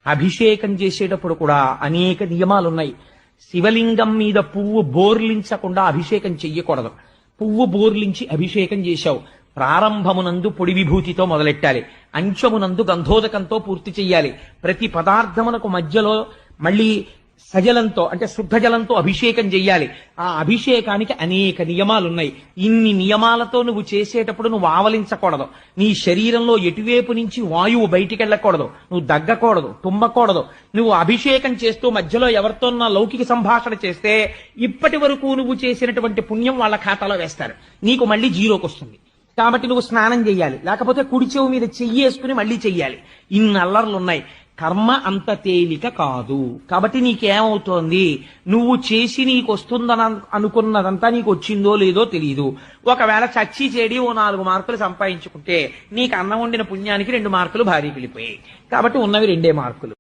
అభిషేకం చేసేటప్పుడు కూడా అనేక నియమాలున్నాయి. శివలింగం మీద పువ్వు బోర్లించకుండా అభిషేకం చెయ్యకూడదు. పువ్వు బోర్లించి అభిషేకం చేశావు, ప్రారంభమునందు పొడి విభూతితో మొదలెట్టాలి, అంచమునందు గంధోదకంతో పూర్తి చెయ్యాలి. ప్రతి పదార్థమునకు మధ్యలో మళ్ళీ సజలంతో అంటే శుద్ధ జలంతో అభిషేకం చెయ్యాలి. ఆ అభిషేకానికి అనేక నియమాలున్నాయి. ఇన్ని నియమాలతో నువ్వు చేసేటప్పుడు నువ్వు ఆవలించకూడదు. నీ శరీరంలో ఎటువైపు నుంచి వాయువు బయటికి వెళ్ళకూడదు, నువ్వు దగ్గకూడదు, తుమ్మకూడదు. నువ్వు అభిషేకం చేస్తూ మధ్యలో ఎవరితోన్నా లౌకిక సంభాషణ చేస్తే ఇప్పటి వరకు నువ్వు చేసినటువంటి పుణ్యం వాళ్ళ ఖాతాలో వేస్తారు, నీకు మళ్ళీ జీరోకి వస్తుంది. కాబట్టి నువ్వు స్నానం చెయ్యాలి, లేకపోతే కుడి చెవు మీద చెయ్యేసుకుని మళ్ళీ చెయ్యాలి. ఇన్ని అల్లర్లున్నాయి. కర్మ అంత తేలిక కాదు. కాబట్టి నీకేమవుతోంది, నువ్వు చేసి నీకు వస్తుందని అనుకున్నదంతా నీకు వచ్చిందో లేదో తెలియదు. ఒకవేళ చచ్చి చెడి ఓ 4 మార్కులు సంపాదించుకుంటే నీకు అన్నం వండిన పుణ్యానికి 2 మార్కులు భారీ వెళ్ళిపోయాయి. కాబట్టి ఉన్నవి 2 మార్కులు.